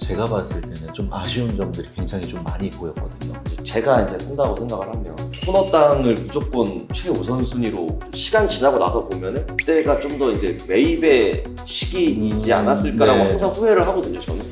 제가 봤을 때는 좀 아쉬운 점들이 굉장히 좀 많이 보였거든요. 제가 이제 산다고 생각을 하면 코너 땅을 무조건 최우선 순위로 시간 지나고 나서 보면은 그때가 좀 더 이제 매입의 시기이지 않았을까라고 네. 항상 후회를 하거든요, 저는.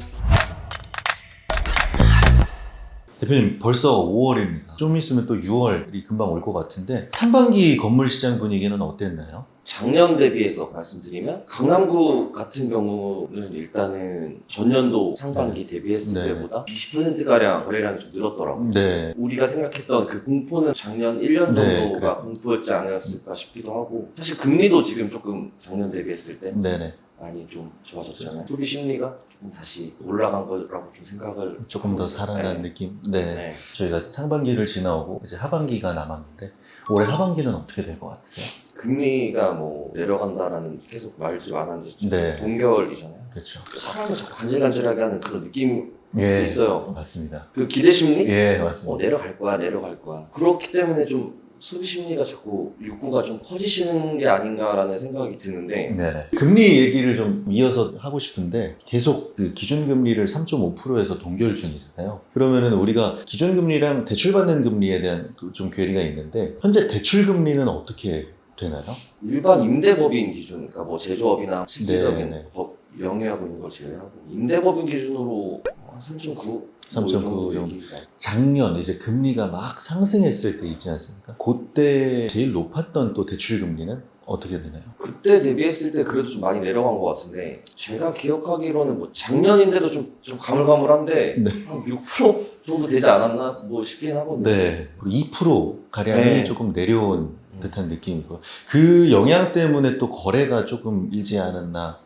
대표님 벌써 5월입니다. 좀 있으면 또 6월이 금방 올 것 같은데 상반기 건물 시장 분위기는 어땠나요? 작년 대비해서 말씀드리면 강남구 같은 경우는 일단은 전년도 상반기 대비했을 네. 때보다 20%가량 거래량이 좀 늘었더라고요. 네. 우리가 생각했던 그 공포는 작년 1년 네, 정도가 공포였지 않았을까 싶기도 하고, 사실 금리도 지금 조금 작년 대비했을 때 네네. 많이 좀 좋아졌잖아요. 소비 심리가 조금 다시 올라간 거라고 좀 생각을 조금 하고 더 있어요. 살아난 네. 느낌? 네. 네. 저희가 상반기를 지나오고 이제 하반기가 남았는데 올해 하반기는 어떻게 될 것 같으세요? 금리가 뭐 내려간다라는 계속 말들이 많았는데 네. 동결이잖아요. 그렇죠. 사람을 자꾸 간질간질하게 하는 그런 느낌이 예. 있어요. 맞습니다. 그 기대 심리? 예, 맞습니다. 내려갈 거야, 내려갈 거야. 그렇기 때문에 좀 소비 심리가 자꾸 욕구가 좀 커지시는 게 아닌가라는 생각이 드는데, 네네. 금리 얘기를 좀 이어서 하고 싶은데 계속 그 기준금리를 3.5%에서 동결 중이잖아요. 그러면은 우리가 기준금리랑 대출받는 금리에 대한 좀 괴리가 있는데 현재 대출금리는 어떻게 되나요? 일반 임대법인 기준, 그러니까 뭐 제조업이나 실질적인 네. 법 영위하고 있는 걸 제외하고 임대법인 기준으로 한 3.9, 3.9 정도. 얘기가. 작년 이제 금리가 막 상승했을 때 있지 않습니까? 그때 제일 높았던 또 대출금리는 어떻게 되나요? 그때 대비했을 때 그래도 좀 많이 내려간 것 같은데, 제가 기억하기로는 뭐 작년인데도 좀 가물가물한데 네. 한 6% 정도 되지 않았나 뭐 싶긴 하거든요. 네. 그리고 2%가량이 네. 조금 내려온 듯한 느낌이고 그 영향 때문에 또 거래가 조금 일지 않았나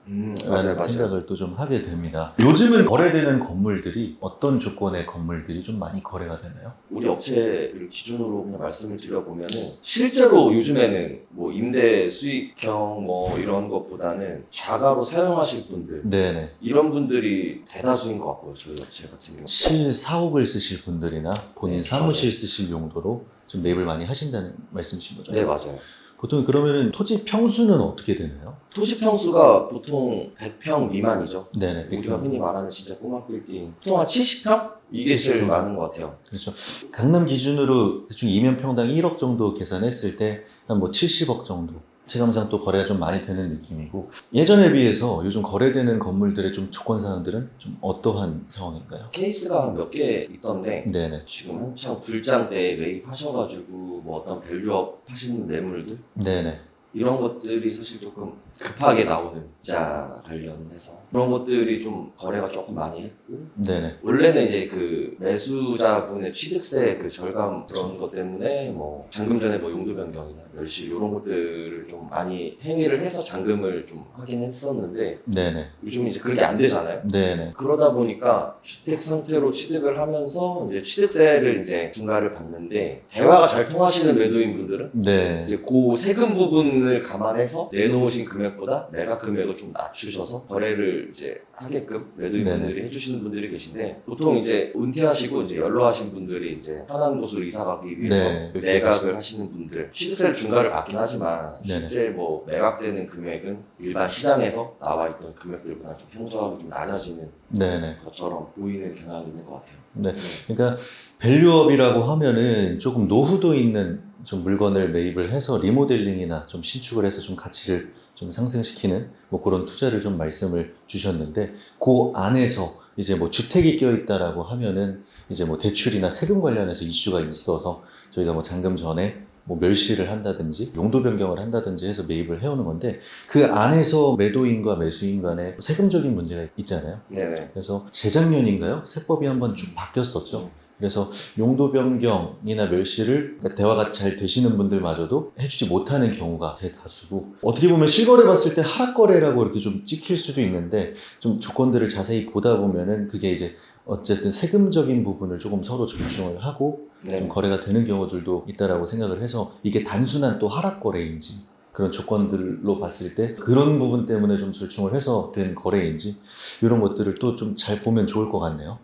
라는 생각을 또 좀 하게 됩니다. 요즘은 거래되는 건물들이 어떤 조건의 건물들이 좀 많이 거래가 되나요? 우리 업체를 기준으로 그냥 말씀을 드려보면은 실제로 요즘에는 뭐 임대 수익형 뭐 이런 것보다는 자가로 사용하실 분들, 네네. 이런 분들이 대다수인 것 같고요, 저희 업체 같은 경우. 실사옥을 쓰실 분들이나 본인 네, 사무실 맞아요. 쓰실 용도로 좀 매입을 많이 하신다는 말씀이신 거죠? 네, 맞아요. 보통 그러면은 토지 평수는 어떻게 되나요? 토지 평수가 보통 100평 미만이죠. 네네. 우리가 흔히 말하는 진짜 꼬마 빌딩. 보통 한 70평? 이게 70평 제일 많은 것 같아요. 그렇죠. 강남 기준으로 대충 2면 평당 1억 정도 계산했을 때 한 뭐 70억 정도. 체감상 또 거래가 좀 많이 되는 느낌이고 예전에 비해서 요즘 거래되는 건물들의 좀 조건 사항들은 좀 어떠한 상황인가요? 케이스가 몇 개 있던데, 네네. 지금 한창 불장 때 매입하셔가지고 뭐 어떤 밸류업 하시는 매물들, 네네. 이런 것들이 사실 조금 급하게 나오는 자 관련해서 그런 것들이 좀 거래가 조금 많이 했고, 네네. 원래는 이제 그 매수자분의 취득세 그 절감 그런 것 때문에 뭐 잔금 전에 뭐 용도 변경이나 멸실 이런 것들을 좀 많이 행위를 해서 잔금을 좀 하긴 했었는데, 네네. 요즘 이제 그렇게 안 되잖아요. 네네. 그러다 보니까 주택 상태로 취득을 하면서 이제 취득세를 이제 중과를 받는데, 대화가 잘 통하시는 매도인분들은 네. 이제 그 세금 부분을 감안해서 내놓으신 금액보다 매각 금액을 좀 낮추셔서 거래를 이제 하게끔 매도인분들이 해주시는 분들이 계신데, 보통 이제 은퇴하시고 이제 연로하신 분들이 이제 편한 곳으로 이사 가기 위해서 네, 그렇게 매각을 하시는 분들, 취득세를 중과를 받긴 하지만 네네. 실제 뭐 매각되는 금액은 일반 시장에서 나와 있던 금액들보다 좀 형성하기 좀 낮아지는 네네. 것처럼 보이는 경향이 있는 것 같아요. 네. 그러니까 밸류업이라고 하면은 조금 노후도 있는 좀 물건을 매입을 해서 리모델링이나 좀 신축을 해서 좀 가치를 좀 상승시키는 뭐 그런 투자를 좀 말씀을 주셨는데 그 안에서 이제 뭐 주택이 껴있다라고 하면은 이제 뭐 대출이나 세금 관련해서 이슈가 있어서 저희가 뭐 잔금 전에 뭐 멸실을 한다든지 용도 변경을 한다든지 해서 매입을 해오는 건데 그 안에서 매도인과 매수인 간에 세금적인 문제가 있잖아요. 네네. 그래서 재작년인가요? 세법이 한번 쭉 바뀌었었죠. 그래서 용도 변경이나 멸실을 그러니까 대화가 잘 되시는 분들마저도 해주지 못하는 경우가 대다수고 어떻게 보면 실거래 봤을 때 하락거래라고 이렇게 좀 찍힐 수도 있는데 좀 조건들을 자세히 보다 보면은 그게 이제 어쨌든 세금적인 부분을 조금 서로 존중을 하고 네. 좀 거래가 되는 경우들도 있다라고 생각을 해서 이게 단순한 또 하락거래인지 그런 조건들로 봤을 때 그런 부분 때문에 좀 절충을 해서 된 거래인지 이런 것들을 또 좀 잘 보면 좋을 것 같네요.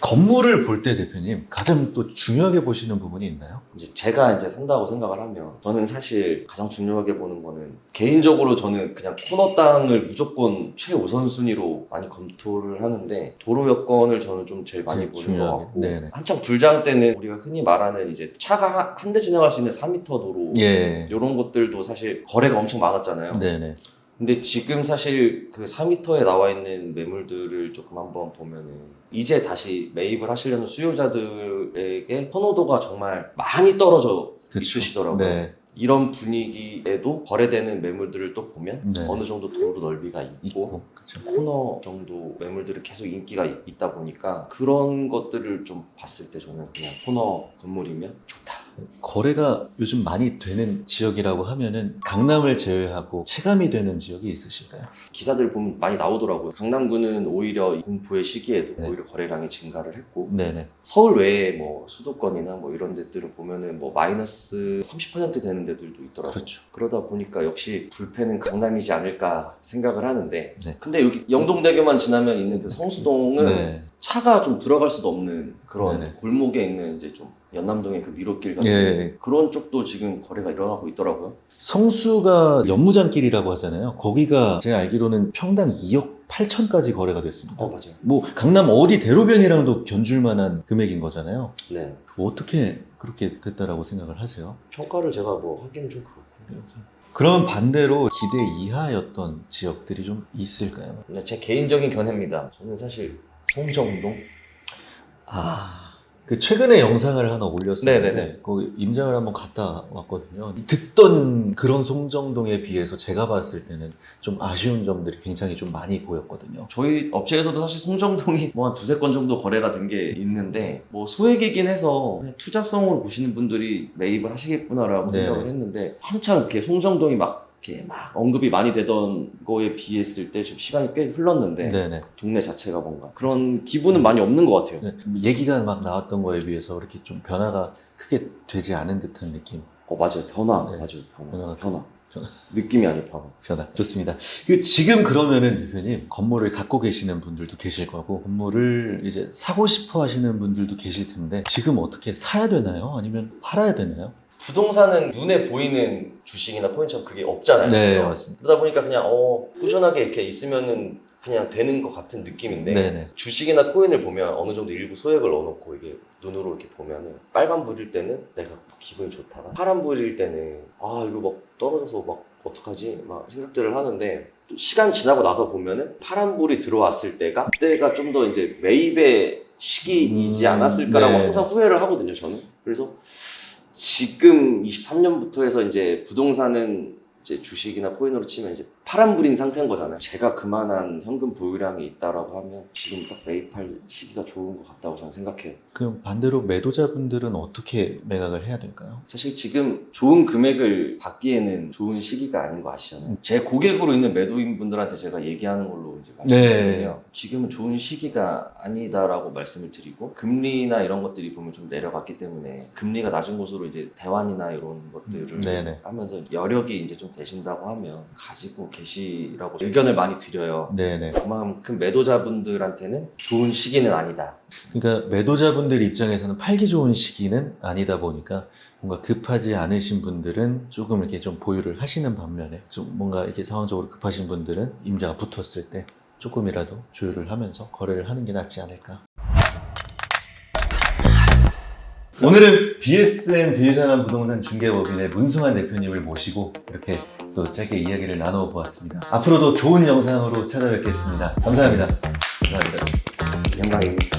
건물을 볼 때 대표님 가장 또 중요하게 보시는 부분이 있나요? 이제 제가 이제 산다고 생각을 하면 저는 사실 가장 중요하게 보는 거는 개인적으로 저는 그냥 코너 땅을 무조건 최우선순위로 많이 검토를 하는데 도로 여건을 저는 좀 제일 많이 제일 보는 중요하게. 것 같고 네네. 한창 불장 때는 우리가 흔히 말하는 이제 차가 한 대 지나갈 수 있는 4m 도로 예. 이런 것들도 사실 거래가 엄청 많았잖아요. 네네. 근데 지금 사실 그 4m에 나와 있는 매물들을 조금 한번 보면은 이제 다시 매입을 하시려는 수요자들에게 선호도가 정말 많이 떨어져 그쵸. 있으시더라고요. 네. 이런 분위기에도 거래되는 매물들을 또 보면 네. 어느 정도 도로 넓이가 있고 있고. 그쵸. 코너 정도 매물들이 계속 인기가 있다 보니까 그런 것들을 좀 봤을 때 저는 그냥 코너 건물이면 좋다. 거래가 요즘 많이 되는 지역이라고 하면은 강남을 제외하고 체감이 되는 지역이 있으실까요? 기사들 보면 많이 나오더라고요. 강남구는 오히려 이 공포의 시기에도 네. 오히려 거래량이 증가를 했고 네네. 서울 외에 뭐 수도권이나 뭐 이런 데들을 보면은 뭐 마이너스 30% 되는 데들도 있더라고요. 그렇죠. 그러다 보니까 역시 불패는 강남이지 않을까 생각을 하는데 네. 근데 여기 영동대교만 지나면 있는 그 성수동은 네. 차가 좀 들어갈 수도 없는 그런 네네. 골목에 있는 이제 좀 연남동의 그 미로길 같은 예. 그런 쪽도 지금 거래가 일어나고 있더라고요. 성수가 연무장길이라고 하잖아요. 거기가 제가 알기로는 평당 2억 8천까지 거래가 됐습니다. 맞아요. 뭐 강남 어디 대로변이랑도 견줄 만한 금액인 거잖아요. 네. 어떻게 그렇게 됐다라고 생각을 하세요? 평가를 제가 뭐 하기는 좀 그렇고 그럼 반대로 기대 이하였던 지역들이 좀 있을까요? 그냥 제 개인적인 견해입니다. 저는 사실 송정동 그 최근에 영상을 하나 올렸었는데 네네네. 거기 임장을 한번 갔다 왔거든요. 듣던 그런 송정동에 비해서 제가 봤을 때는 좀 아쉬운 점들이 굉장히 좀 많이 보였거든요. 저희 업체에서도 사실 송정동이 뭐 한 두세 건 정도 거래가 된 게 있는데 뭐 소액이긴 해서 그냥 투자성으로 보시는 분들이 매입을 하시겠구나라고 네네. 생각을 했는데 한창 이렇게 송정동이 막 이렇게 막 언급이 많이 되던 거에 비했을 때 지금 시간이 꽤 흘렀는데 네네. 동네 자체가 뭔가 그런 기분은 많이 없는 것 같아요. 네, 얘기가 막 나왔던 거에 비해서 그렇게 좀 변화가 크게 되지 않은 듯한 느낌. 맞아요. 변화. 네. 맞아요. 변화가 변화. 변화. 느낌이 아니고 변화. 변화. 좋습니다. 지금 그러면은 대표님 건물을 갖고 계시는 분들도 계실 거고 건물을 이제 사고 싶어 하시는 분들도 계실 텐데 지금 어떻게 사야 되나요? 아니면 팔아야 되나요? 부동산은 눈에 보이는 주식이나 코인처럼 그게 없잖아요. 네, 맞습니다. 그러다 보니까 그냥 꾸준하게 이렇게 있으면은 그냥 되는 것 같은 느낌인데 네네. 주식이나 코인을 보면 어느 정도 일부 소액을 넣어놓고 이게 눈으로 이렇게 보면은 빨간 불일 때는 내가 기분이 좋다가 파란 불일 때는 이거 막 떨어져서 막 어떡하지 막 생각들을 하는데 또 시간 지나고 나서 보면은 파란 불이 들어왔을 때가 그때가 좀 더 이제 매입의 시기이지 않았을까라고 네. 항상 후회를 하거든요 저는. 그래서 지금 23년부터 해서 이제 부동산은 이제 주식이나 코인으로 치면 이제 파란불인 상태인 거잖아요. 제가 그만한 현금 보유량이 있다라고 하면 지금 딱 매입할 시기가 좋은 것 같다고 저는 생각해요. 그럼 반대로 매도자분들은 어떻게 매각을 해야 될까요? 사실 지금 좋은 금액을 받기에는 좋은 시기가 아닌 거 아시잖아요. 제 고객으로 있는 매도인분들한테 제가 얘기하는 걸로 이제 말씀드리면 네. 지금은 좋은 시기가 아니다라고 말씀을 드리고 금리나 이런 것들이 보면 좀 내려갔기 때문에 금리가 낮은 곳으로 이제 대환이나 이런 것들을 네네. 하면서 여력이 이제 좀 되신다고 하면 가지고 계시라고 의견을 많이 드려요. 네네. 그만큼 매도자분들한테는 좋은 시기는 아니다. 그러니까 매도자분들 입장에서는 팔기 좋은 시기는 아니다 보니까 뭔가 급하지 않으신 분들은 조금 이렇게 좀 보유를 하시는 반면에 좀 뭔가 이렇게 상황적으로 급하신 분들은 임자가 붙었을 때 조금이라도 조율을 하면서 거래를 하는 게 낫지 않을까. 오늘은 BSN 비일산한 부동산 중개법인의 문승환 대표님을 모시고 이렇게 또 짧게 이야기를 나누어 보았습니다. 앞으로도 좋은 영상으로 찾아뵙겠습니다. 감사합니다. 감사합니다. 영광입니다.